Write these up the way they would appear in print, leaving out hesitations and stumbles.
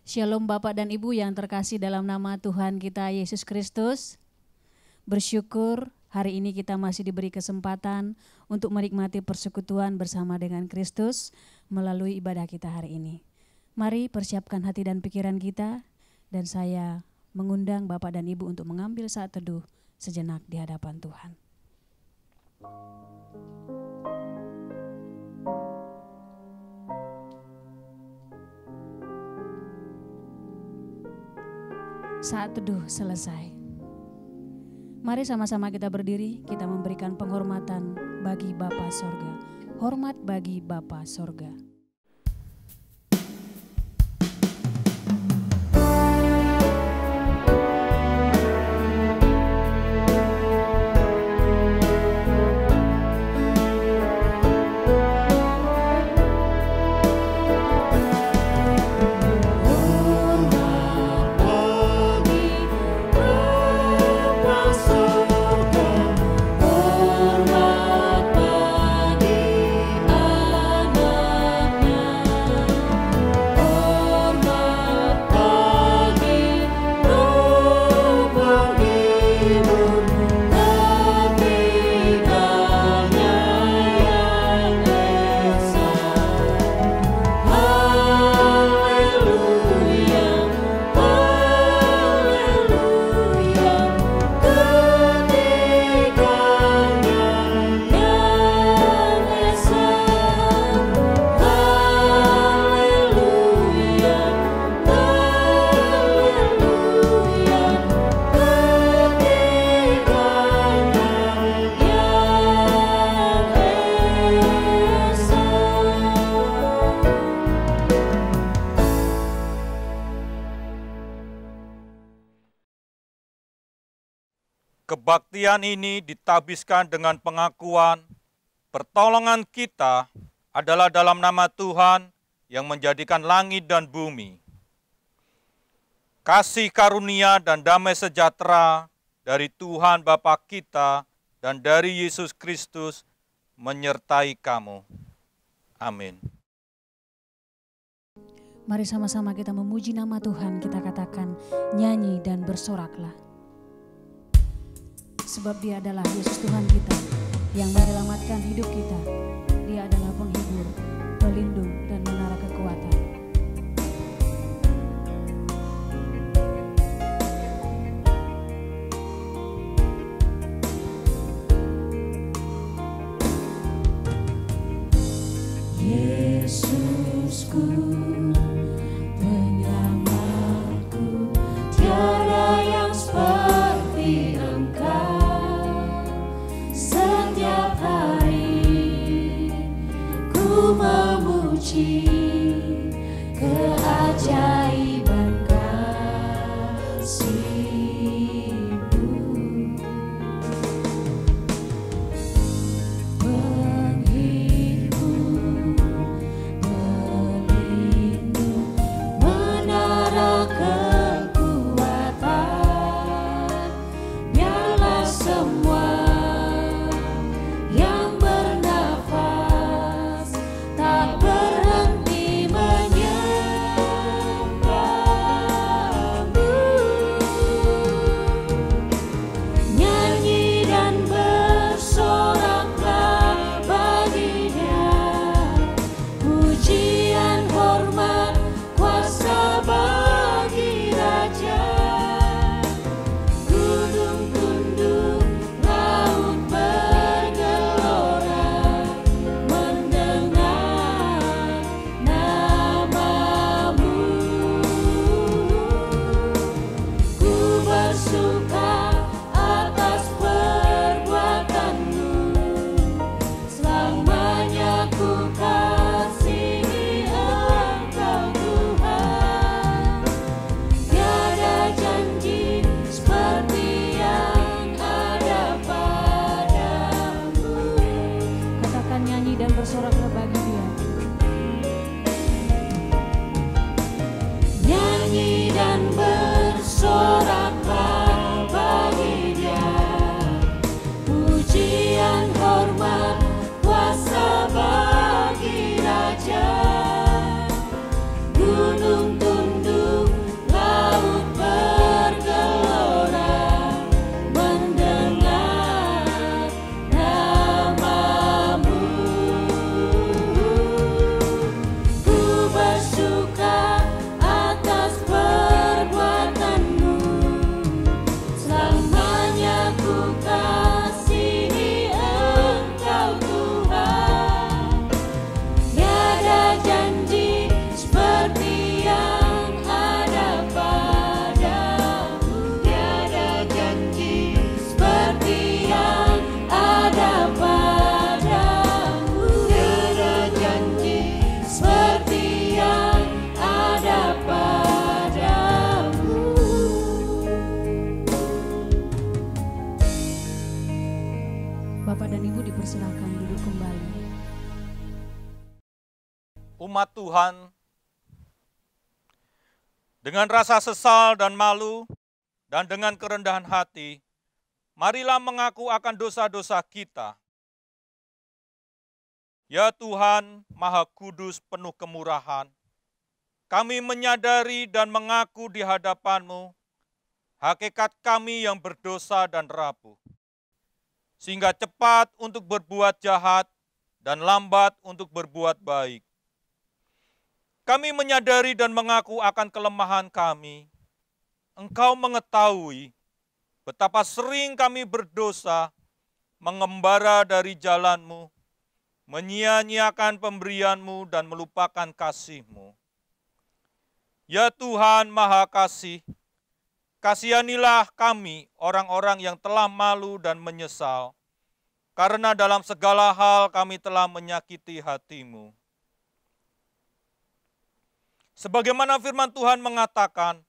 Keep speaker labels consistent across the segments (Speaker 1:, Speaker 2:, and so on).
Speaker 1: Shalom Bapak dan Ibu yang terkasih dalam nama Tuhan kita Yesus Kristus. Bersyukur hari ini kita masih diberi kesempatan untuk menikmati persekutuan bersama dengan Kristus melalui ibadah kita hari ini. Mari persiapkan hati dan pikiran kita, dan saya mengundang Bapak dan Ibu untuk mengambil saat teduh sejenak di hadapan Tuhan. Saat teduh selesai. Mari sama-sama kita berdiri, kita memberikan penghormatan bagi Bapa Sorga. Hormat bagi Bapa Sorga.
Speaker 2: Kebaktian ini ditabiskan dengan pengakuan pertolongan kita adalah dalam nama Tuhan yang menjadikan langit dan bumi. Kasih karunia dan damai sejahtera dari Tuhan Bapa kita dan dari Yesus Kristus menyertai kamu. Amin.
Speaker 1: Mari sama-sama kita memuji nama Tuhan, kita katakan nyanyi dan bersoraklah. Sebab Dia adalah Yesus Tuhan kita yang menyelamatkan hidup kita. Dia adalah penghibur, pelindung, dan menara kekuatan. Yesusku, penyelamatku, tiada yang seperti Engkau. Setiap hari
Speaker 2: Tuhan, dengan rasa sesal dan malu, dan dengan kerendahan hati, marilah mengaku akan dosa-dosa kita. Ya Tuhan, Maha Kudus penuh kemurahan, kami menyadari dan mengaku di hadapan-Mu hakikat kami yang berdosa dan rapuh, sehingga cepat untuk berbuat jahat dan lambat untuk berbuat baik. Kami menyadari dan mengaku akan kelemahan kami. Engkau mengetahui betapa sering kami berdosa, mengembara dari jalan-Mu, menyia-nyiakan pemberian-Mu dan melupakan kasih-Mu. Ya Tuhan Maha Kasih, kasihanilah kami orang-orang yang telah malu dan menyesal, karena dalam segala hal kami telah menyakiti hati-Mu. Sebagaimana firman Tuhan mengatakan,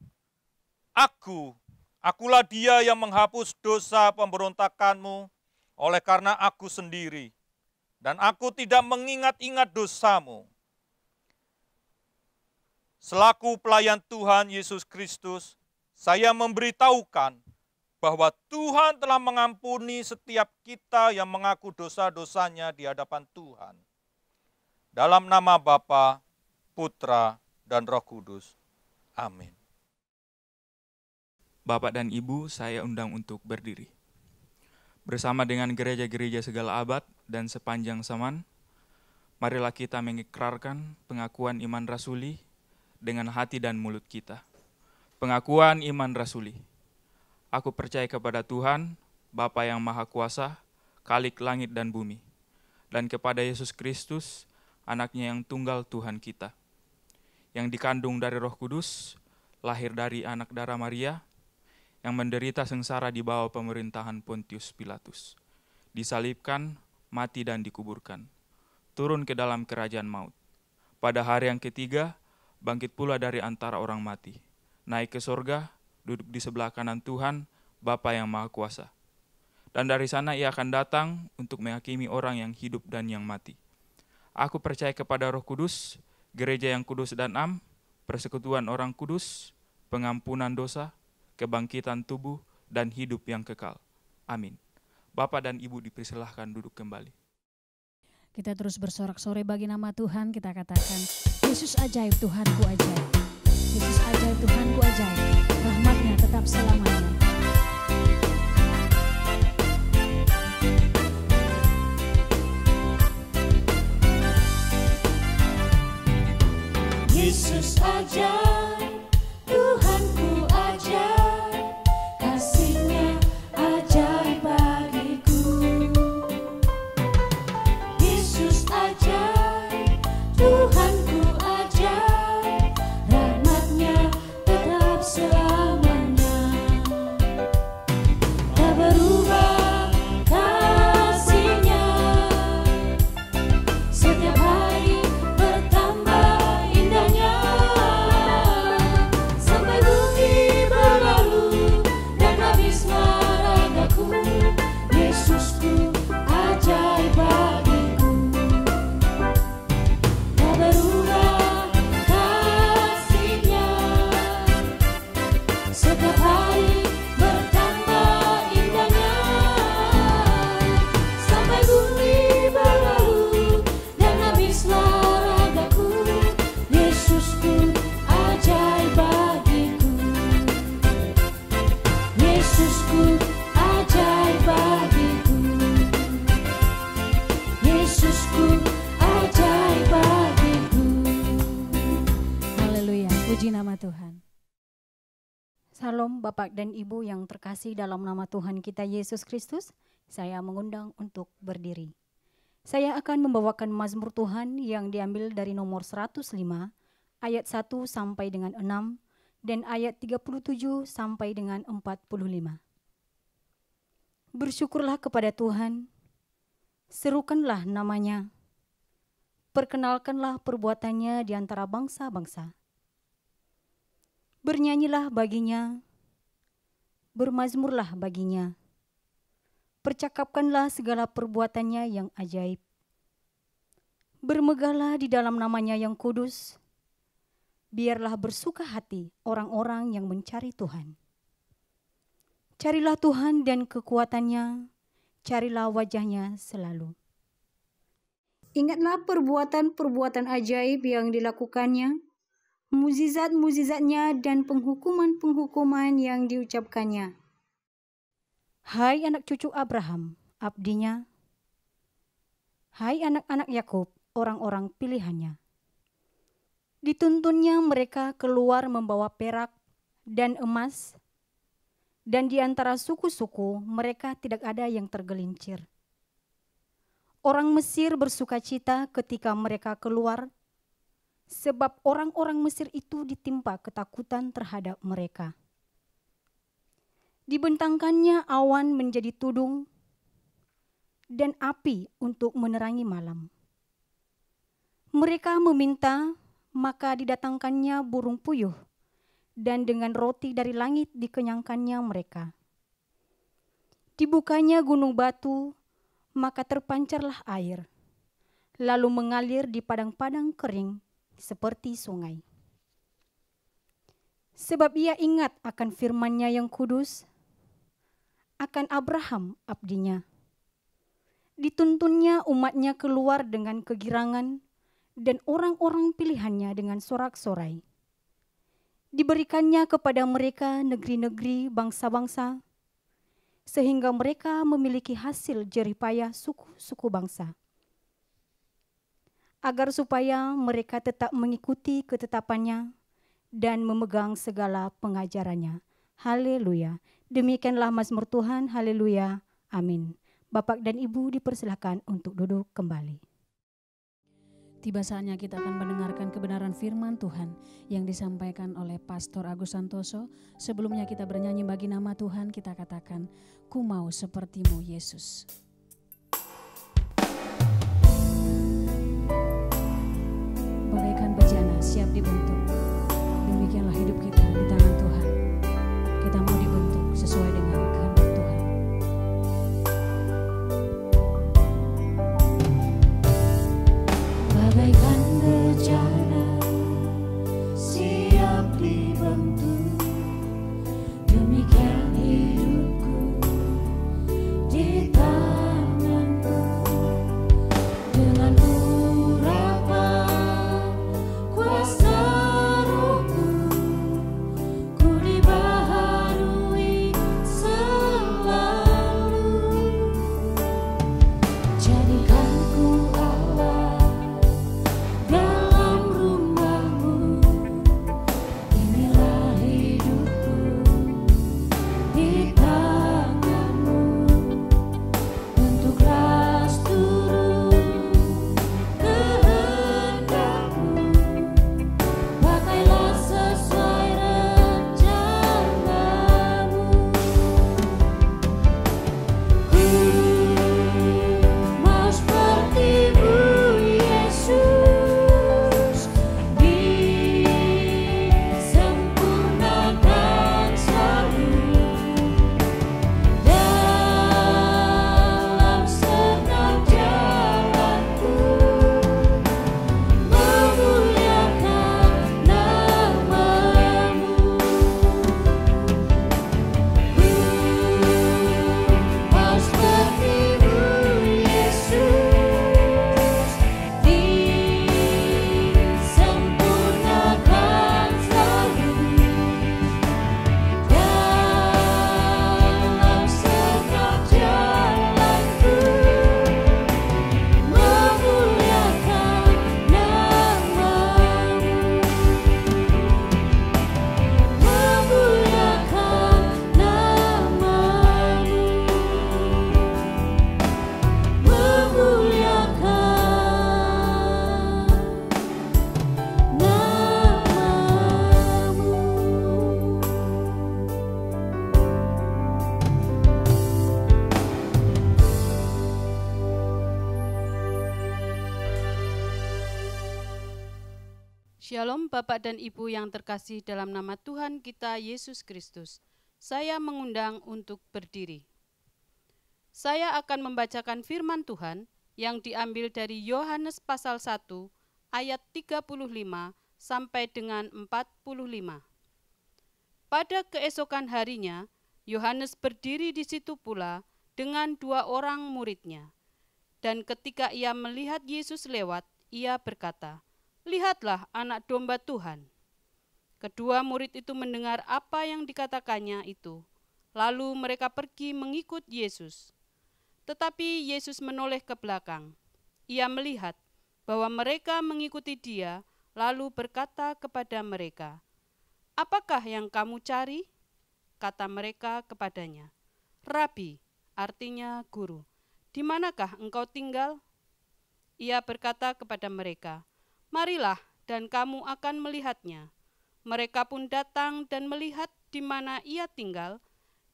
Speaker 2: akulah dia yang menghapus dosa pemberontakanmu oleh karena aku sendiri, dan aku tidak mengingat-ingat dosamu. Selaku pelayan Tuhan Yesus Kristus, saya memberitahukan bahwa Tuhan telah mengampuni setiap kita yang mengaku dosa-dosanya di hadapan Tuhan. Dalam nama Bapa, Putra, dan Roh Kudus. Amin.
Speaker 3: Bapak dan Ibu, saya undang untuk berdiri. Bersama dengan gereja-gereja segala abad dan sepanjang zaman, marilah kita mengikrarkan pengakuan iman rasuli dengan hati dan mulut kita. Pengakuan iman rasuli. Aku percaya kepada Tuhan, Bapa yang Maha Kuasa, Khalik langit dan bumi, dan kepada Yesus Kristus, Anaknya yang tunggal Tuhan kita, yang dikandung dari Roh Kudus, lahir dari anak darah Maria, yang menderita sengsara di bawah pemerintahan Pontius Pilatus, disalibkan, mati dan dikuburkan, turun ke dalam kerajaan maut. Pada hari yang ketiga, bangkit pula dari antara orang mati, naik ke sorga, duduk di sebelah kanan Tuhan, Bapa yang Maha Kuasa. Dan dari sana ia akan datang untuk menghakimi orang yang hidup dan yang mati. Aku percaya kepada Roh Kudus, gereja yang kudus dan am, persekutuan orang kudus, pengampunan dosa, kebangkitan tubuh, dan hidup yang kekal. Amin. Bapak dan Ibu dipersilahkan duduk kembali.
Speaker 1: Kita terus bersorak-sorai bagi nama Tuhan, kita katakan, Yesus ajaib, Tuhanku ajaib. Yesus ajaib, Tuhanku ajaib. Rahmat-Nya tetap selamanya.
Speaker 4: Yesus ajaib, Tuhanku ajaib, kasih-Nya ajaib bagiku. Yesus ajaib, Tuhanku ajaib, rahmat-Nya tetap selamanya. Tak berubah kasih-Nya, setiap hari bertambah indahnya. Sampai bumi berlalu dan habislah ragaku, Yesusku ajaib bagiku. Tak berubah kasih-Nya, setiap hari bertambah indahnya. Sampai bumi berlalu dan habislah ragaku, Yesusku ajaib bagiku. Yesusku ajaib bagiku. Yesusku ajaib bagiku.
Speaker 1: Haleluya, puji nama Tuhan.
Speaker 5: Salam Bapak dan Ibu yang terkasih dalam nama Tuhan kita Yesus Kristus, saya mengundang untuk berdiri. Saya akan membawakan mazmur Tuhan yang diambil dari nomor 105, ayat 1 sampai dengan 6, dan ayat 37 sampai dengan 45. Bersyukurlah kepada Tuhan, serukanlah namanya, perkenalkanlah perbuatannya di antara bangsa-bangsa. Bernyanyilah baginya, bermazmurlah baginya, percakapkanlah segala perbuatannya yang ajaib. Bermegahlah di dalam namanya yang kudus. Biarlah bersuka hati orang-orang yang mencari Tuhan. Carilah Tuhan dan kekuatannya, carilah wajahnya selalu. Ingatlah perbuatan-perbuatan ajaib yang dilakukannya, mukjizat-mukjizatnya dan penghukuman-penghukuman yang diucapkannya. Hai anak cucu Abraham, abdinya. Hai anak-anak Yakub, orang-orang pilihannya. Dituntunnya mereka keluar membawa perak dan emas, dan di antara suku-suku mereka tidak ada yang tergelincir. Orang Mesir bersukacita ketika mereka keluar, sebab orang-orang Mesir itu ditimpa ketakutan terhadap mereka. Dibentangkannya awan menjadi tudung dan api untuk menerangi malam. Mereka meminta, maka didatangkannya burung puyuh, dan dengan roti dari langit dikenyangkannya mereka. Dibukanya gunung batu, maka terpancarlah air, lalu mengalir di padang-padang kering seperti sungai. Sebab ia ingat akan firman-Nya yang kudus, akan Abraham abdinya. Dituntunnya umat-Nya keluar dengan kegirangan, dan orang-orang pilihannya dengan sorak-sorai. Diberikannya kepada mereka negeri-negeri bangsa-bangsa, sehingga mereka memiliki hasil jeripayah suku-suku bangsa. Agar supaya mereka tetap mengikuti ketetapannya dan memegang segala pengajarannya. Haleluya. Demikianlah mazmur Tuhan. Haleluya. Amin. Bapak dan Ibu dipersilakan untuk duduk kembali.
Speaker 1: Tiba saatnya kita akan mendengarkan kebenaran firman Tuhan yang disampaikan oleh Pastor Agus Santoso. Sebelumnya kita bernyanyi bagi nama Tuhan, kita katakan, ku mau sepertimu Yesus. Bagaikan bejana siap dibentuk, demikianlah hidup kita di tangan Tuhan. Kita mau dibentuk sesuai dengan kehendak Tuhan.
Speaker 4: Bagaikan bejana siap dibentuk, demikian hidupku di tangan-Mu. Dengan urapan kuasa Roh-Mu, ku dibaharui selalu. Jadikan ku Allah dalam rumah-Mu, inilah hidupku di tangan-Mu. Bentuklah seluruh kehendak-Mu, pakailah sesuai rencana-Mu. Ku mau seperti-Mu Yesus, disempurnakan selalu dalam segenap jalanku, memuliakan nama-Mu. Ku mau seperti-Mu Yesus, disempurnakan selalu dalam segenap jalanku, memuliakan nama-Mu, memuliakan nama-Mu,
Speaker 6: Shalom Bapak dan Ibu yang terkasih dalam nama Tuhan kita Yesus Kristus. Saya mengundang untuk berdiri. Saya akan membacakan firman Tuhan yang diambil dari Yohanes pasal 1 ayat 35 sampai dengan 45. Pada keesokan harinya, Yohanes berdiri di situ pula dengan 2 orang muridnya. Dan ketika ia melihat Yesus lewat, ia berkata, "Lihatlah anak domba Tuhan." Kedua murid itu mendengar apa yang dikatakannya itu. Lalu mereka pergi mengikut Yesus. Tetapi Yesus menoleh ke belakang. Ia melihat bahwa mereka mengikuti dia, lalu berkata kepada mereka, "Apakah yang kamu cari?" Kata mereka kepadanya, "Rabi," artinya guru, "di manakah engkau tinggal?" Ia berkata kepada mereka, "Marilah dan kamu akan melihatnya." Mereka pun datang dan melihat di mana ia tinggal,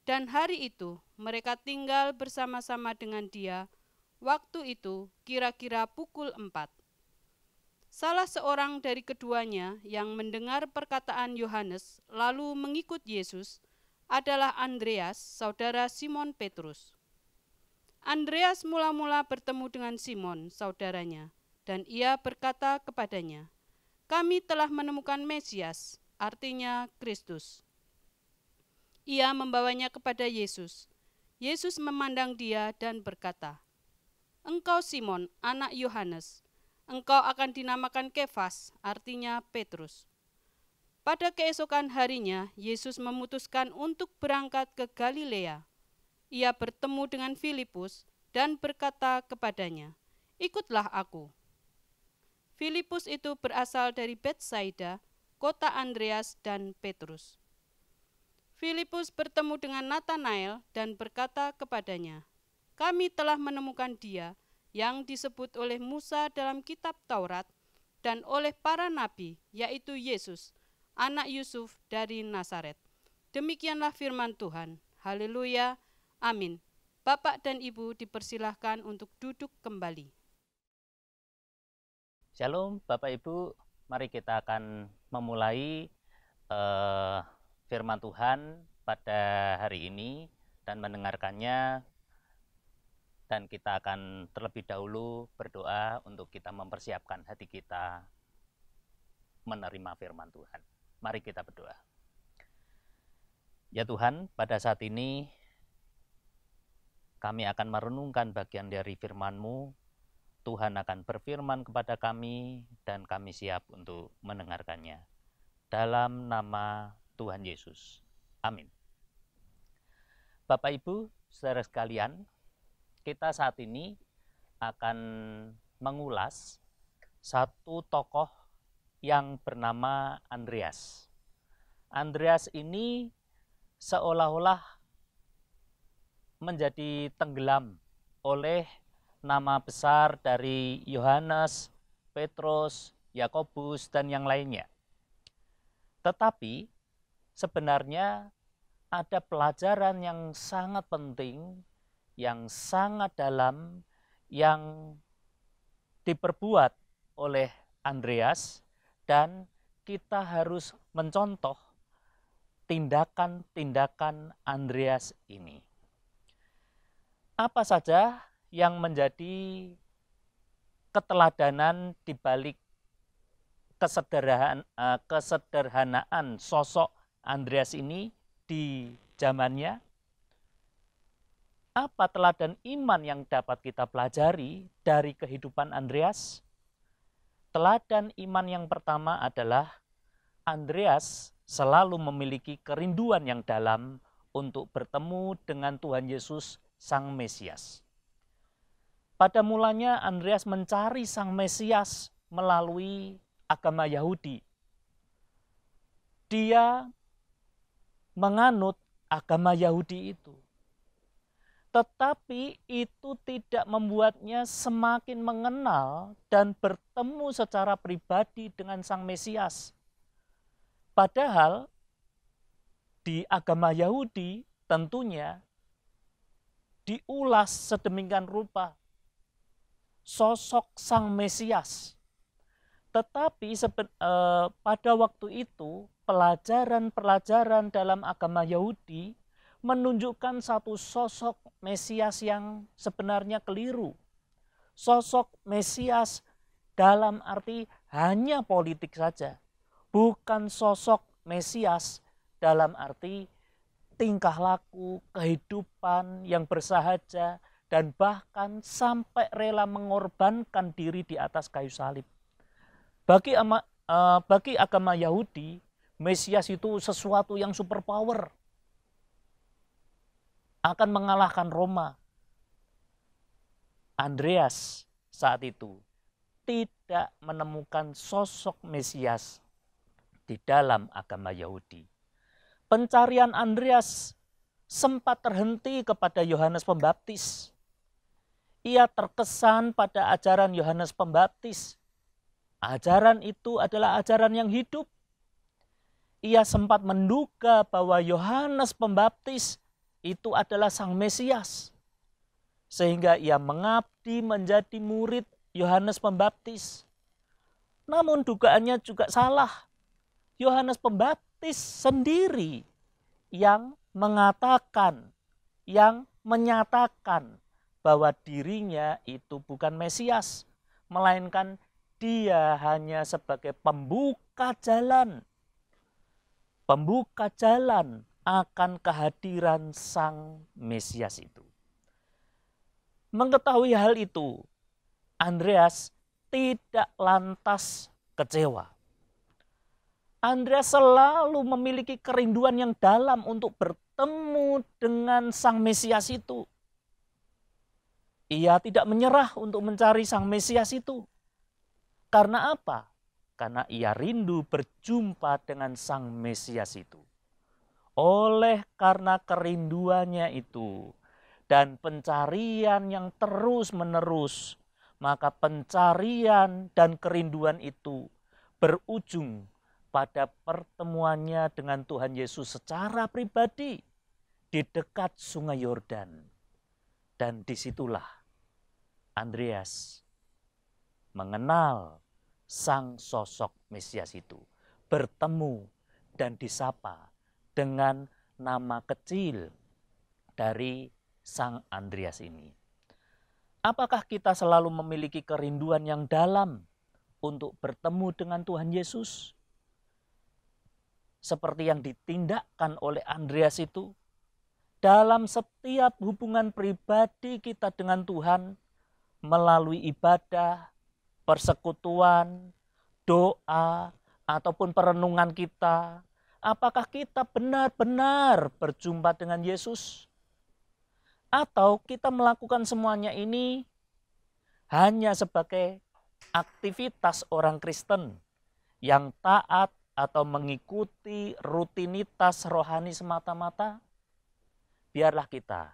Speaker 6: dan hari itu mereka tinggal bersama-sama dengan dia. Waktu itu kira-kira pukul 4. Salah seorang dari keduanya yang mendengar perkataan Yohanes lalu mengikut Yesus adalah Andreas, saudara Simon Petrus. Andreas mula-mula bertemu dengan Simon, saudaranya, dan ia berkata kepadanya, "Kami telah menemukan Mesias," artinya Kristus. Ia membawanya kepada Yesus. Yesus memandang dia dan berkata, "Engkau Simon, anak Yohanes, engkau akan dinamakan Kefas," artinya Petrus. Pada keesokan harinya, Yesus memutuskan untuk berangkat ke Galilea. Ia bertemu dengan Filipus dan berkata kepadanya, "Ikutlah aku." Filipus itu berasal dari Betsaida, kota Andreas dan Petrus. Filipus bertemu dengan Natanael dan berkata kepadanya, "Kami telah menemukan dia yang disebut oleh Musa dalam kitab Taurat dan oleh para nabi, yaitu Yesus, anak Yusuf dari Nazaret." Demikianlah firman Tuhan. Haleluya. Amin. Bapak dan Ibu dipersilahkan untuk duduk kembali.
Speaker 7: Shalom Bapak Ibu, mari kita akan memulai firman Tuhan pada hari ini dan mendengarkannya, dan kita akan terlebih dahulu berdoa untuk kita mempersiapkan hati kita menerima firman Tuhan. Mari kita berdoa. Ya Tuhan, pada saat ini kami akan merenungkan bagian dari firman-Mu. Tuhan akan berfirman kepada kami dan kami siap untuk mendengarkannya. Dalam nama Tuhan Yesus. Amin. Bapak Ibu, saudara sekalian, kita saat ini akan mengulas satu tokoh yang bernama Andreas. Andreas ini seolah-olah menjadi tenggelam oleh nama besar dari Yohanes, Petrus, Yakobus, dan yang lainnya. Tetapi sebenarnya ada pelajaran yang sangat penting, yang sangat dalam, yang diperbuat oleh Andreas, dan kita harus mencontoh tindakan-tindakan Andreas ini. Apa saja yang menjadi keteladanan di balik kesederhanaan sosok Andreas ini di zamannya? Apa teladan iman yang dapat kita pelajari dari kehidupan Andreas? Teladan iman yang pertama adalah Andreas selalu memiliki kerinduan yang dalam untuk bertemu dengan Tuhan Yesus Sang Mesias. Pada mulanya Andreas mencari Sang Mesias melalui agama Yahudi. Dia menganut agama Yahudi itu. Tetapi itu tidak membuatnya semakin mengenal dan bertemu secara pribadi dengan Sang Mesias. Padahal di agama Yahudi tentunya diulas sedemikian rupa sosok Sang Mesias. Tetapi pada waktu itu pelajaran-pelajaran dalam agama Yahudi menunjukkan satu sosok Mesias yang sebenarnya keliru. sosok Mesias dalam arti hanya politik saja. Bukan sosok Mesias dalam arti tingkah laku, kehidupan yang bersahaja, dan bahkan sampai rela mengorbankan diri di atas kayu salib. Bagi agama Yahudi, Mesias itu sesuatu yang superpower, akan mengalahkan Roma. Andreas saat itu tidak menemukan sosok Mesias di dalam agama Yahudi. Pencarian Andreas sempat terhenti kepada Yohanes Pembaptis. Ia terkesan pada ajaran Yohanes Pembaptis. Ajaran itu adalah ajaran yang hidup. Ia sempat menduga bahwa Yohanes Pembaptis itu adalah sang Mesias. Sehingga ia mengabdi menjadi murid Yohanes Pembaptis. Namun dugaannya juga salah. Yohanes Pembaptis sendiri yang mengatakan, yang menyatakan bahwa dirinya itu bukan Mesias, melainkan dia hanya sebagai pembuka jalan. Pembuka jalan akan kehadiran sang Mesias itu. Mengetahui hal itu, Andreas tidak lantas kecewa. Andreas selalu memiliki kerinduan yang dalam untuk bertemu dengan sang Mesias itu. Ia tidak menyerah untuk mencari sang Mesias itu. Karena apa? Karena ia rindu berjumpa dengan sang Mesias itu. Oleh karena kerinduannya itu dan pencarian yang terus-menerus, maka pencarian dan kerinduan itu berujung pada pertemuannya dengan Tuhan Yesus secara pribadi di dekat Sungai Yordan. Dan disitulah Andreas mengenal sang sosok Mesias itu, bertemu dan disapa dengan nama kecil dari sang Andreas ini. Apakah kita selalu memiliki kerinduan yang dalam untuk bertemu dengan Tuhan Yesus? Seperti yang ditindakkan oleh Andreas itu, dalam setiap hubungan pribadi kita dengan Tuhan, melalui ibadah, persekutuan, doa, ataupun perenungan kita, apakah kita benar-benar berjumpa dengan Yesus? Atau kita melakukan semuanya ini hanya sebagai aktivitas orang Kristen yang taat atau mengikuti rutinitas rohani semata-mata? Biarlah kita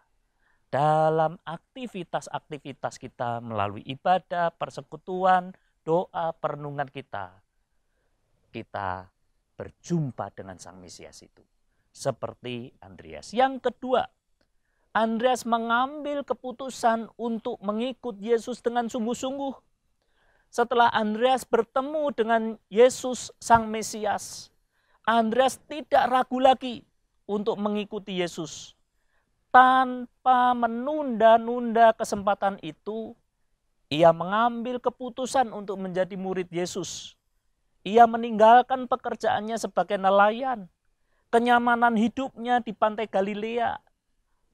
Speaker 7: dalam aktivitas-aktivitas kita melalui ibadah, persekutuan, doa, perenungan kita berjumpa dengan sang Mesias itu. Seperti Andreas. Yang kedua, Andreas mengambil keputusan untuk mengikut Yesus dengan sungguh-sungguh. Setelah Andreas bertemu dengan Yesus sang Mesias, Andreas tidak ragu lagi untuk mengikuti Yesus. Tanpa menunda-nunda kesempatan itu, ia mengambil keputusan untuk menjadi murid Yesus. Ia meninggalkan pekerjaannya sebagai nelayan, kenyamanan hidupnya di pantai Galilea.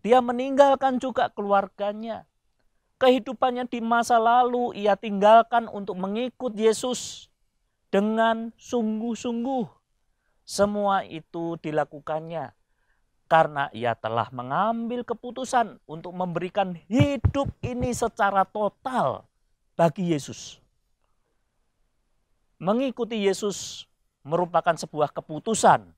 Speaker 7: Dia meninggalkan juga keluarganya. Kehidupannya di masa lalu ia tinggalkan untuk mengikut Yesus dengan sungguh-sungguh. Semua itu dilakukannya karena ia telah mengambil keputusan untuk memberikan hidup ini secara total bagi Yesus. Mengikuti Yesus merupakan sebuah keputusan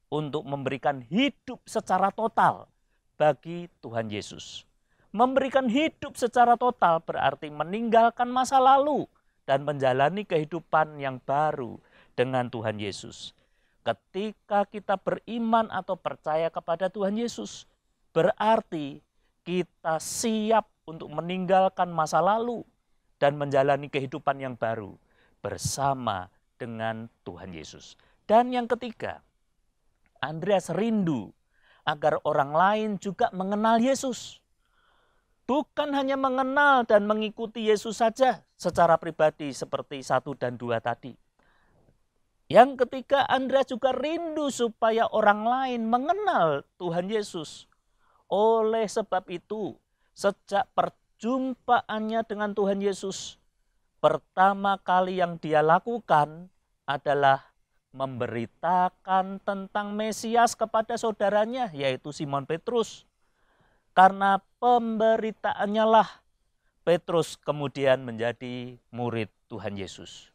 Speaker 7: untuk memberikan hidup secara total bagi Tuhan Yesus. Memberikan hidup secara total berarti meninggalkan masa lalu dan menjalani kehidupan yang baru dengan Tuhan Yesus. Ketika kita beriman atau percaya kepada Tuhan Yesus, berarti kita siap untuk meninggalkan masa lalu dan menjalani kehidupan yang baru bersama dengan Tuhan Yesus. Dan yang ketiga, Andreas rindu agar orang lain juga mengenal Yesus. bukan hanya mengenal dan mengikuti Yesus saja secara pribadi seperti 1 dan 2 tadi. Yang ketiga, Andreas juga rindu supaya orang lain mengenal Tuhan Yesus. Oleh sebab itu, sejak perjumpaannya dengan Tuhan Yesus, pertama kali yang dia lakukan adalah memberitakan tentang Mesias kepada saudaranya, yaitu Simon Petrus. Karena pemberitaannya lah Petrus kemudian menjadi murid Tuhan Yesus.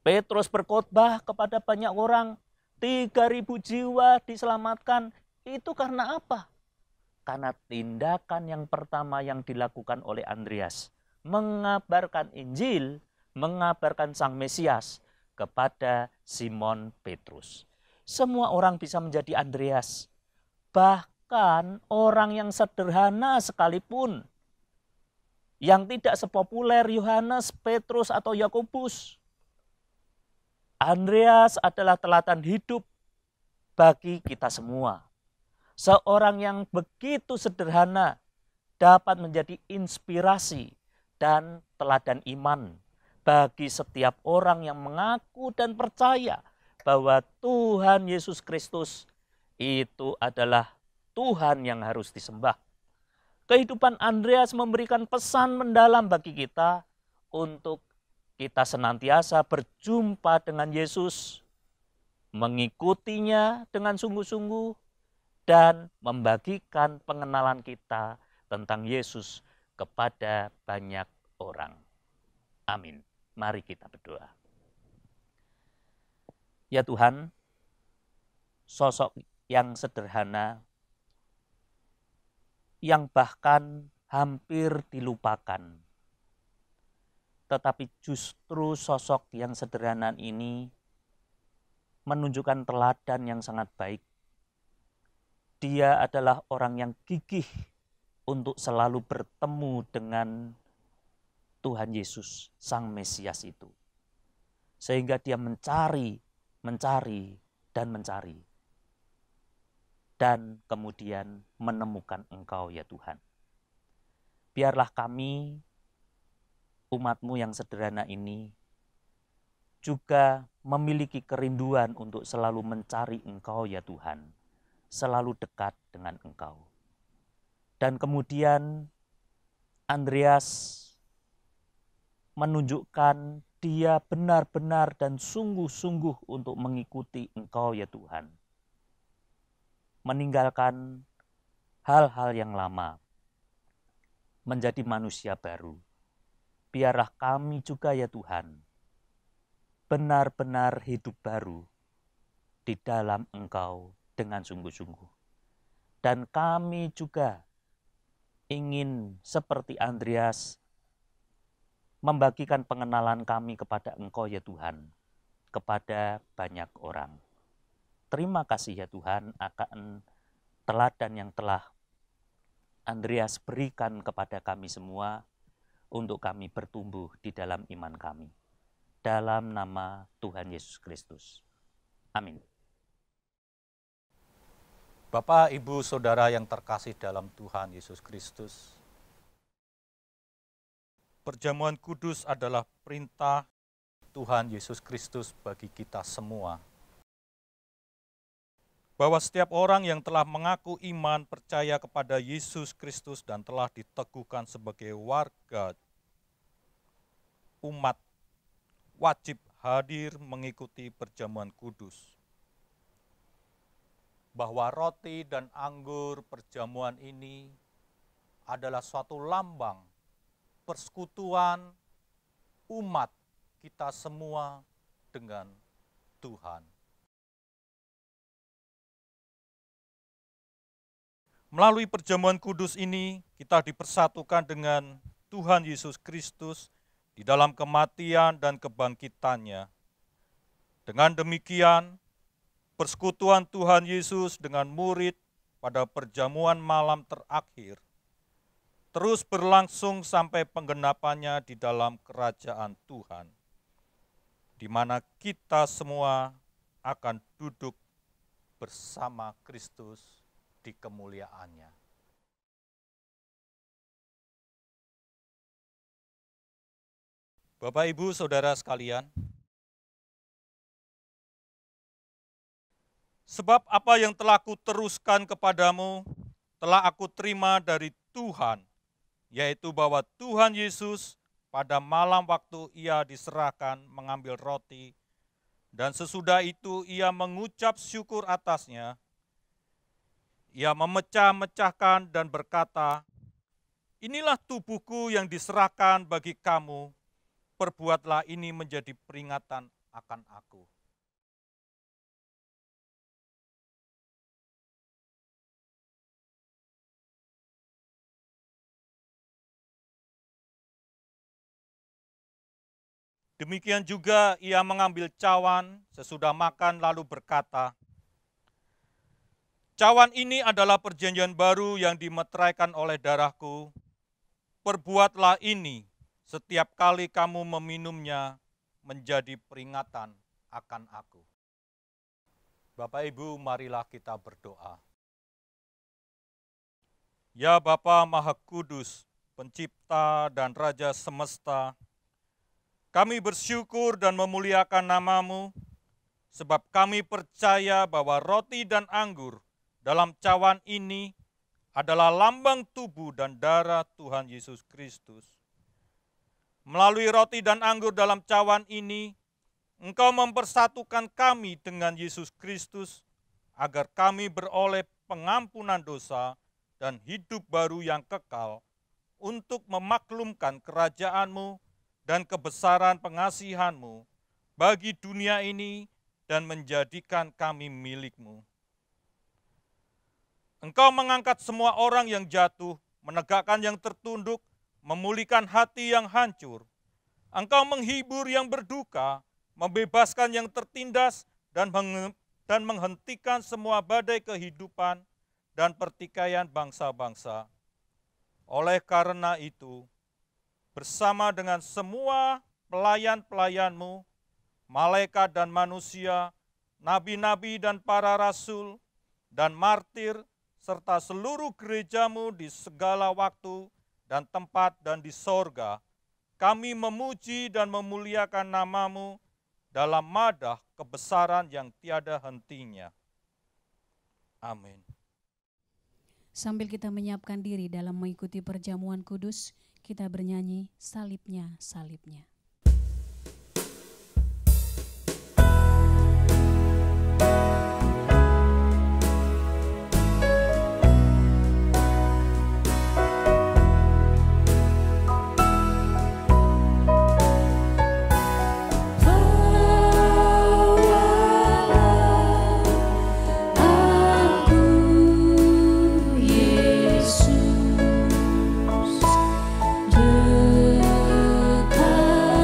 Speaker 7: Petrus berkhotbah kepada banyak orang, 3.000 jiwa diselamatkan. Itu karena apa? Karena tindakan yang pertama yang dilakukan oleh Andreas, mengabarkan Injil, mengabarkan Sang Mesias kepada Simon Petrus. Semua orang bisa menjadi Andreas. Bahkan orang yang sederhana sekalipun, yang tidak sepopuler Yohanes, Petrus, atau Yakobus. Andreas adalah teladan hidup bagi kita semua. Seorang yang begitu sederhana dapat menjadi inspirasi dan teladan iman bagi setiap orang yang mengaku dan percaya bahwa Tuhan Yesus Kristus itu adalah Tuhan yang harus disembah. Kehidupan Andreas memberikan pesan mendalam bagi kita untuk kita senantiasa berjumpa dengan Yesus, mengikutinya dengan sungguh-sungguh, dan membagikan pengenalan kita tentang Yesus kepada banyak orang. Amin. Mari kita berdoa. Ya Tuhan, sosok yang sederhana, yang bahkan hampir dilupakan. Tetapi justru sosok yang sederhana ini menunjukkan teladan yang sangat baik. Dia adalah orang yang gigih untuk selalu bertemu dengan Tuhan Yesus, Sang Mesias itu. Sehingga dia mencari, dan mencari. Dan kemudian menemukan Engkau ya Tuhan. Biarlah kami, umat-Mu yang sederhana ini, juga memiliki kerinduan untuk selalu mencari Engkau ya Tuhan. Selalu dekat dengan Engkau. Dan kemudian Andreas menunjukkan dia benar-benar dan sungguh-sungguh untuk mengikuti Engkau ya Tuhan. Meninggalkan hal-hal yang lama, menjadi manusia baru. Biarlah kami juga ya Tuhan, benar-benar hidup baru di dalam Engkau dengan sungguh-sungguh. Dan kami juga ingin seperti Andreas membagikan pengenalan kami kepada Engkau ya Tuhan, kepada banyak orang. Terima kasih ya Tuhan akan teladan yang telah Andreas berikan kepada kami semua untuk kami bertumbuh di dalam iman kami. Dalam nama Tuhan Yesus Kristus. Amin.
Speaker 2: Bapak, Ibu, Saudara yang terkasih dalam Tuhan Yesus Kristus, perjamuan kudus adalah perintah Tuhan Yesus Kristus bagi kita semua. Bahwa setiap orang yang telah mengaku iman percaya kepada Yesus Kristus dan telah diteguhkan sebagai warga umat, wajib hadir mengikuti perjamuan kudus. Bahwa roti dan anggur perjamuan ini adalah suatu lambang persekutuan umat kita semua dengan Tuhan. Melalui perjamuan kudus ini, kita dipersatukan dengan Tuhan Yesus Kristus di dalam kematian dan kebangkitannya. Dengan demikian, persekutuan Tuhan Yesus dengan murid pada perjamuan malam terakhir terus berlangsung sampai penggenapannya di dalam kerajaan Tuhan, di mana kita semua akan duduk bersama Kristus di kemuliaannya. Bapak, Ibu, Saudara sekalian, sebab apa yang telah kuteruskan kepadamu, telah aku terima dari Tuhan, yaitu bahwa Tuhan Yesus pada malam waktu ia diserahkan mengambil roti, dan sesudah itu ia mengucap syukur atasnya, ia memecah-mecahkan dan berkata, "Inilah tubuhku yang diserahkan bagi kamu, perbuatlah ini menjadi peringatan akan aku." Demikian juga ia mengambil cawan sesudah makan lalu berkata, "Cawan ini adalah perjanjian baru yang dimeteraikan oleh darahku. Perbuatlah ini setiap kali kamu meminumnya menjadi peringatan akan aku." Bapak, Ibu, marilah kita berdoa. Ya Bapa Maha Kudus, Pencipta dan Raja semesta, kami bersyukur dan memuliakan nama-Mu, sebab kami percaya bahwa roti dan anggur dalam cawan ini adalah lambang tubuh dan darah Tuhan Yesus Kristus. Melalui roti dan anggur dalam cawan ini, Engkau mempersatukan kami dengan Yesus Kristus, agar kami beroleh pengampunan dosa dan hidup baru yang kekal, untuk memaklumkan kerajaan-Mu dan kebesaran pengasihan-Mu bagi dunia ini dan menjadikan kami milik-Mu. Engkau mengangkat semua orang yang jatuh, menegakkan yang tertunduk, memulihkan hati yang hancur. Engkau menghibur yang berduka, membebaskan yang tertindas, dan menghentikan semua badai kehidupan dan pertikaian bangsa-bangsa. Oleh karena itu, bersama dengan semua pelayan-pelayan-Mu, malaikat dan manusia, nabi-nabi dan para rasul, dan martir, serta seluruh gereja-Mu di segala waktu dan tempat dan di sorga, kami memuji dan memuliakan nama-Mu dalam madah kebesaran yang tiada hentinya. Amin.
Speaker 1: Sambil kita menyiapkan diri dalam mengikuti perjamuan kudus, kita bernyanyi salibnya, salibnya.
Speaker 4: Dekat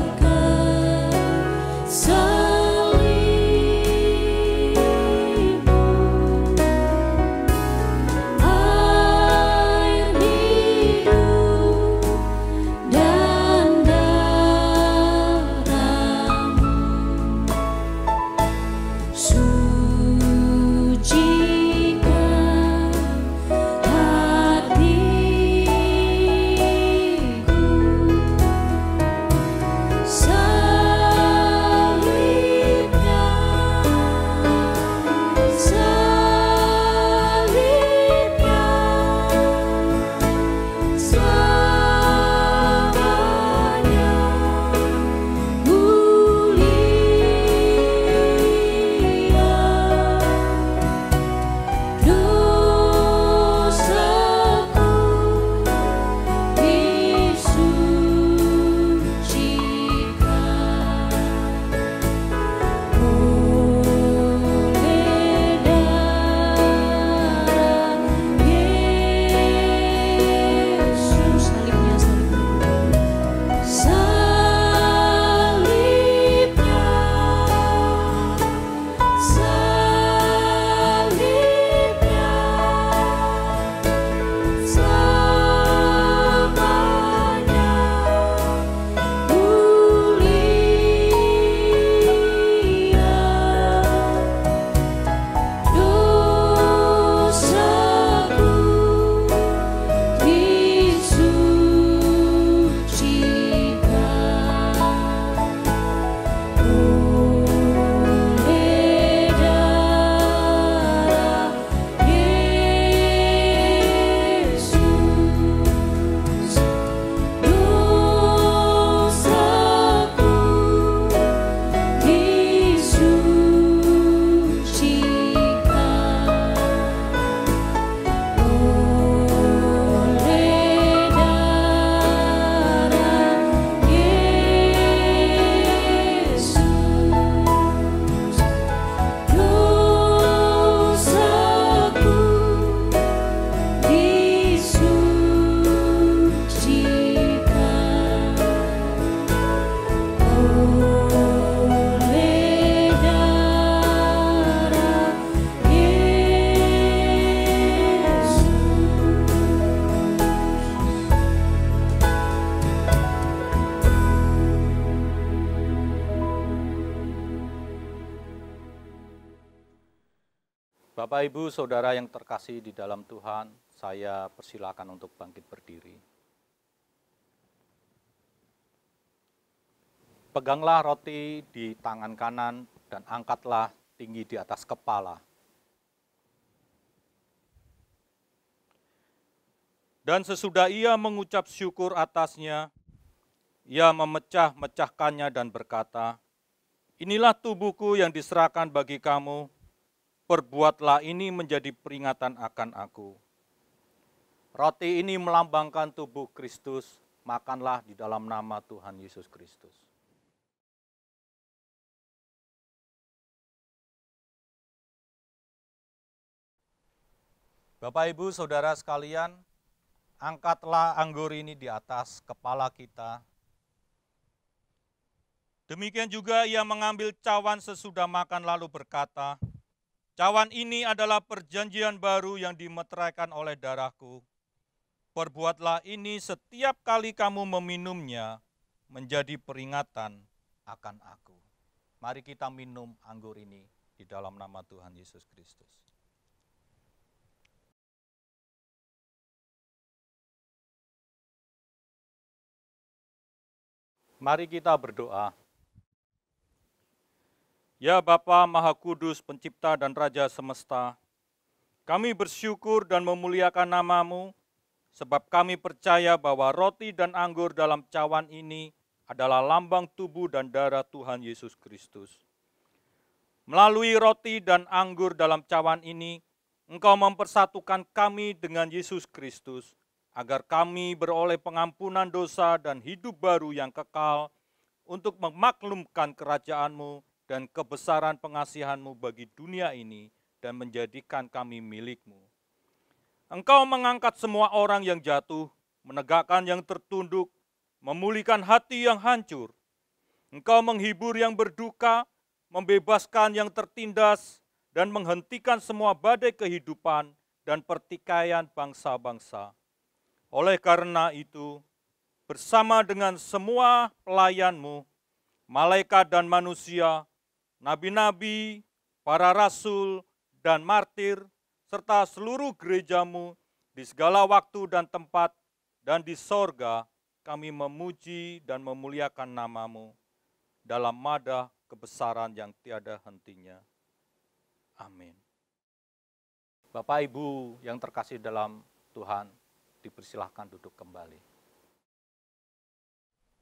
Speaker 2: Bapak, Ibu, Saudara yang terkasih di dalam Tuhan, saya persilakan untuk bangkit berdiri. Peganglah roti di tangan kanan dan angkatlah tinggi di atas kepala. Dan sesudah ia mengucap syukur atasnya, ia memecah-mecahkannya dan berkata, "Inilah tubuhku yang diserahkan bagi kamu, perbuatlah ini menjadi peringatan akan aku." Roti ini melambangkan tubuh Kristus, makanlah di dalam nama Tuhan Yesus Kristus. Bapak, Ibu, Saudara sekalian, angkatlah anggur ini di atas kepala kita. Demikian juga ia mengambil cawan sesudah makan lalu berkata, "Cawan ini adalah perjanjian baru yang dimeteraikan oleh darahku. Perbuatlah ini setiap kali kamu meminumnya menjadi peringatan akan aku." Mari kita minum anggur ini di dalam nama Tuhan Yesus Kristus. Mari kita berdoa. Ya Bapa Maha Kudus, Pencipta dan Raja semesta, kami bersyukur dan memuliakan nama-Mu, sebab kami percaya bahwa roti dan anggur dalam cawan ini adalah lambang tubuh dan darah Tuhan Yesus Kristus. Melalui roti dan anggur dalam cawan ini, Engkau mempersatukan kami dengan Yesus Kristus, agar kami beroleh pengampunan dosa dan hidup baru yang kekal untuk memaklumkan kerajaan-Mu dan kebesaran pengasihan-Mu bagi dunia ini dan menjadikan kami milik-Mu. Engkau mengangkat semua orang yang jatuh, menegakkan yang tertunduk, memulihkan hati yang hancur. Engkau menghibur yang berduka, membebaskan yang tertindas, dan menghentikan semua badai kehidupan dan pertikaian bangsa-bangsa. Oleh karena itu, bersama dengan semua pelayan-Mu, malaikat dan manusia, nabi-nabi, para rasul, dan martir, serta seluruh gereja-Mu di segala waktu dan tempat, dan di sorga, kami memuji dan memuliakan nama-Mu dalam madah kebesaran yang tiada hentinya. Amin. Bapak, Ibu yang terkasih dalam Tuhan, dipersilahkan duduk kembali.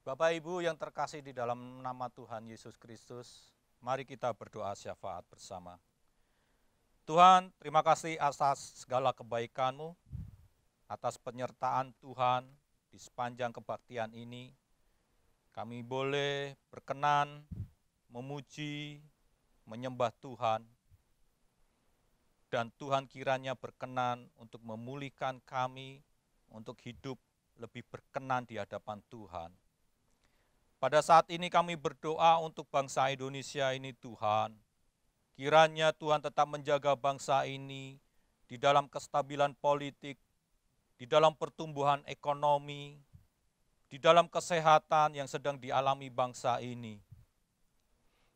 Speaker 2: Bapak, Ibu yang terkasih di dalam nama Tuhan Yesus Kristus, mari kita berdoa syafaat bersama. Tuhan, terima kasih atas segala kebaikan-Mu, atas penyertaan Tuhan di sepanjang kebaktian ini. Kami boleh berkenan memuji, menyembah Tuhan, dan Tuhan kiranya berkenan untuk memulihkan kami, untuk hidup lebih berkenan di hadapan Tuhan. Pada saat ini kami berdoa untuk bangsa Indonesia ini Tuhan. Kiranya Tuhan tetap menjaga bangsa ini di dalam kestabilan politik, di dalam pertumbuhan ekonomi, di dalam kesehatan yang sedang dialami bangsa ini.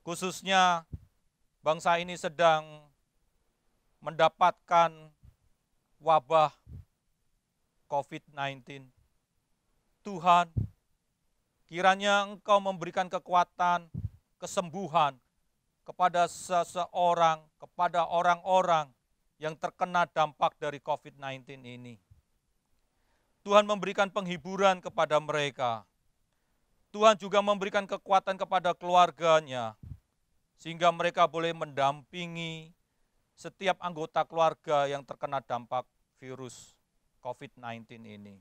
Speaker 2: Khususnya bangsa ini sedang mendapatkan wabah COVID-19. Tuhan, kiranya Engkau memberikan kekuatan, kesembuhan kepada seseorang, kepada orang-orang yang terkena dampak dari COVID-19 ini. Tuhan memberikan penghiburan kepada mereka. Tuhan juga memberikan kekuatan kepada keluarganya, sehingga mereka boleh mendampingi setiap anggota keluarga yang terkena dampak virus COVID-19 ini.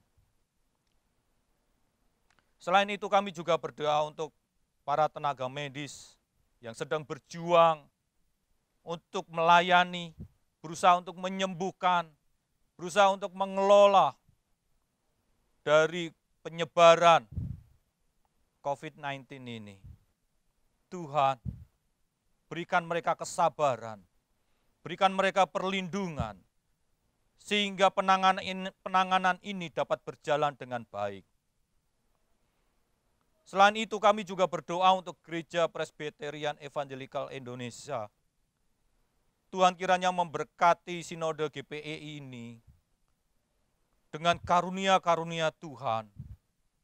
Speaker 2: Selain itu kami juga berdoa untuk para tenaga medis yang sedang berjuang untuk melayani, berusaha untuk menyembuhkan, berusaha untuk mengelola dari penyebaran COVID-19 ini. Tuhan, berikan mereka kesabaran, berikan mereka perlindungan, sehingga penanganan ini dapat berjalan dengan baik. Selain itu kami juga berdoa untuk Gereja Presbyterian Evangelical Indonesia. Tuhan kiranya memberkati sinode GPEI ini dengan karunia-karunia Tuhan,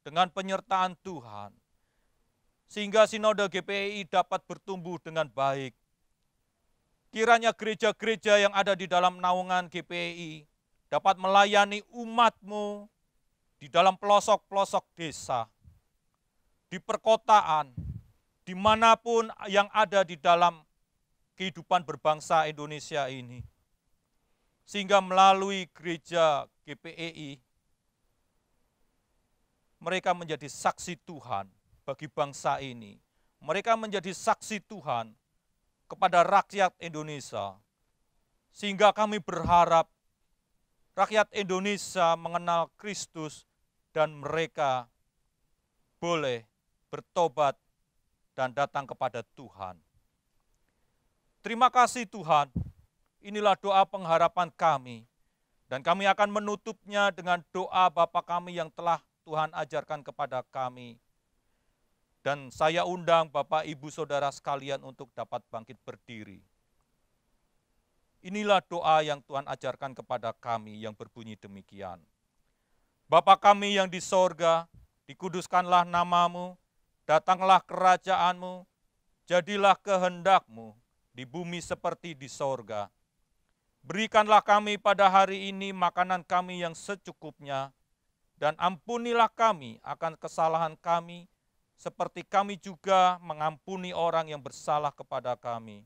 Speaker 2: dengan penyertaan Tuhan, sehingga sinode GPEI dapat bertumbuh dengan baik. Kiranya gereja-gereja yang ada di dalam naungan GPEI dapat melayani umat-Mu di dalam pelosok-pelosok desa, di perkotaan, dimanapun yang ada di dalam kehidupan berbangsa Indonesia ini. Sehingga melalui gereja GPEI, mereka menjadi saksi Tuhan bagi bangsa ini. Mereka menjadi saksi Tuhan kepada rakyat Indonesia. Sehingga kami berharap rakyat Indonesia mengenal Kristus dan mereka boleh bertobat dan datang kepada Tuhan. Terima kasih Tuhan, inilah doa pengharapan kami. Dan kami akan menutupnya dengan doa Bapa kami yang telah Tuhan ajarkan kepada kami. Dan saya undang Bapak, Ibu, Saudara sekalian untuk dapat bangkit berdiri. Inilah doa yang Tuhan ajarkan kepada kami yang berbunyi demikian. Bapa kami yang di sorga, dikuduskanlah nama-Mu, datanglah kerajaan-Mu, jadilah kehendak-Mu di bumi seperti di sorga. Berikanlah kami pada hari ini makanan kami yang secukupnya, dan ampunilah kami akan kesalahan kami, seperti kami juga mengampuni orang yang bersalah kepada kami.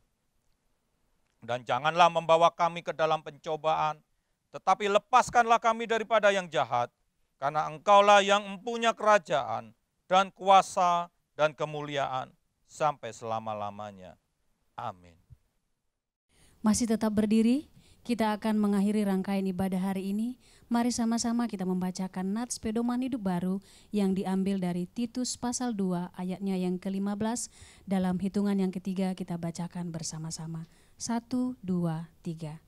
Speaker 2: Dan janganlah membawa kami ke dalam pencobaan, tetapi lepaskanlah kami daripada yang jahat, karena Engkaulah yang mempunyai kerajaan, dan kuasa, dan kemuliaan, sampai selama-lamanya. Amin.
Speaker 1: Masih tetap berdiri, kita akan mengakhiri rangkaian ibadah hari ini. Mari sama-sama kita membacakan nats pedoman hidup baru yang diambil dari Titus pasal 2 ayatnya yang ke-15. Dalam hitungan yang ketiga kita bacakan bersama-sama. 1, 2, 3.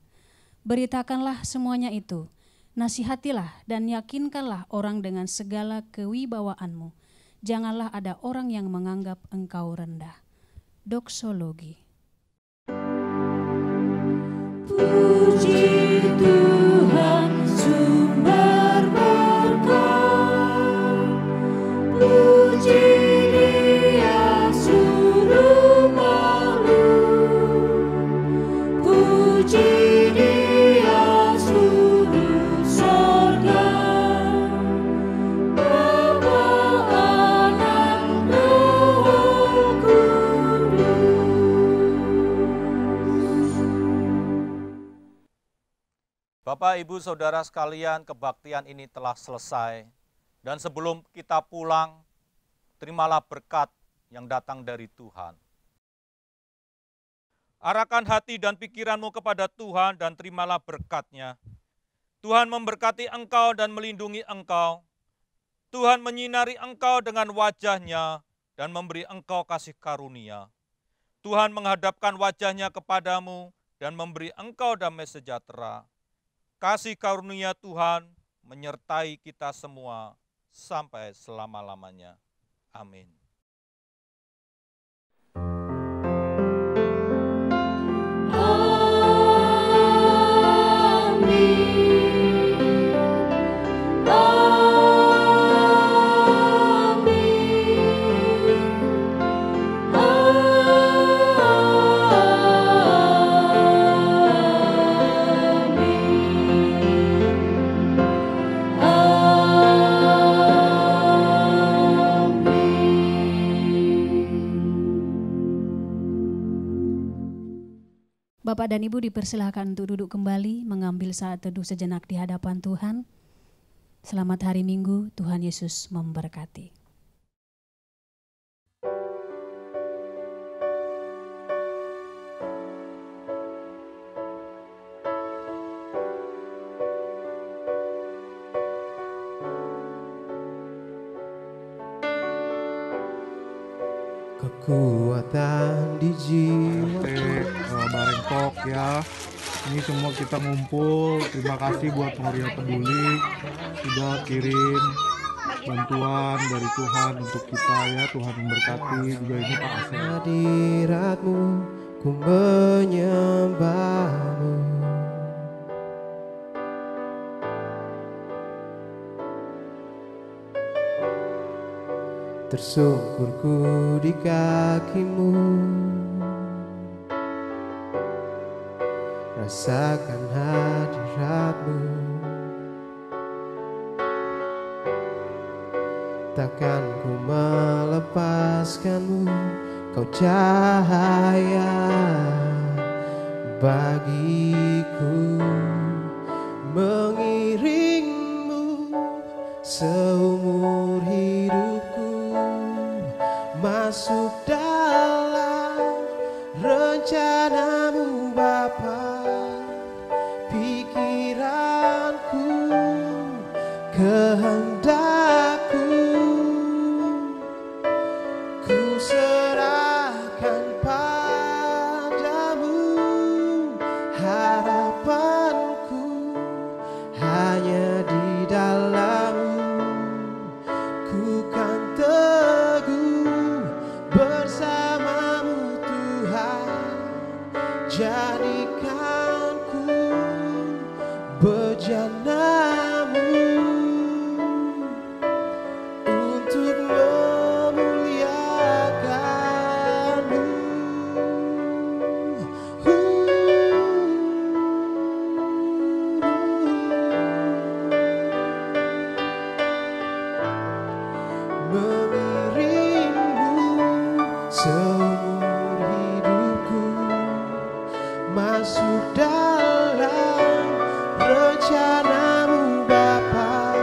Speaker 1: Beritakanlah semuanya itu, nasihatilah dan yakinkanlah orang dengan segala kewibawaanmu. Janganlah ada orang yang menganggap engkau rendah. Doksologi.
Speaker 4: Puji Tuhan sumber berkat, puji Dia suruh makhluk, puji Dia suruh sorga, Bapa, Anak, Roh Kudus.
Speaker 2: Bapak, Ibu, Saudara sekalian, kebaktian ini telah selesai. Dan sebelum kita pulang, terimalah berkat yang datang dari Tuhan. Arahkan hati dan pikiranmu kepada Tuhan dan terimalah berkat-Nya. Tuhan memberkati engkau dan melindungi engkau. Tuhan menyinari engkau dengan wajah-Nya dan memberi engkau kasih karunia. Tuhan menghadapkan wajah-Nya kepadamu dan memberi engkau damai sejahtera. Kasih karunia Tuhan menyertai kita semua sampai selama-lamanya. Amin.
Speaker 1: Bapak dan Ibu dipersilahkan untuk duduk kembali, mengambil saat teduh sejenak di hadapan Tuhan. Selamat hari Minggu, Tuhan Yesus memberkati.
Speaker 8: Kekuatan di jiwa Barengkok ya. Ini semua kita ngumpul. Terima kasih buat Gloria Peduli sudah kirim bantuan dari Tuhan untuk kita ya. Tuhan memberkati juga ini Pak Asep. Hadiratmu ku
Speaker 9: ku menyembah-Mu. Tersungkur ku di kaki-Mu, rasakan hadirat-Mu. Takkan ku melepaskan-Mu, Kau cahaya bagiku. Mengiring-Mu seumur hidupku, masuk dalam rencana-Mu Bapa. Pikiranku, kehendak-Ku, ku serahkan padamu. Harapanku hanya di dalam-Mu. Ku kan teguh bersama-Mu Tuhan. Jadikanku bejana-Mu untuk memuliakan-Mu. Mengiring-Mu seumur hidupku, masuk dalam rencana-Mu Bapa.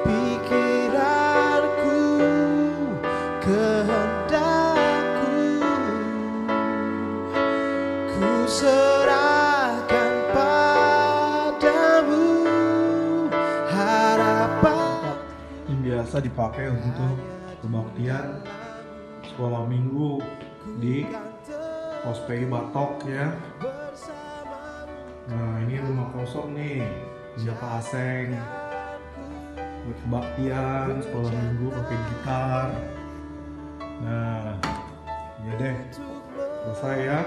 Speaker 9: Pikiranku, kehendak-Ku, ku serahkan padamu. Harapan
Speaker 8: Yang biasa dipakai untuk kebaktian sekolah minggu di Pospei Batok ya. Nah ini rumah kosong nih, punya Pak Aseng buat kebaktian sekolah minggu pakai gitar. Nah ya deh, selesai ya.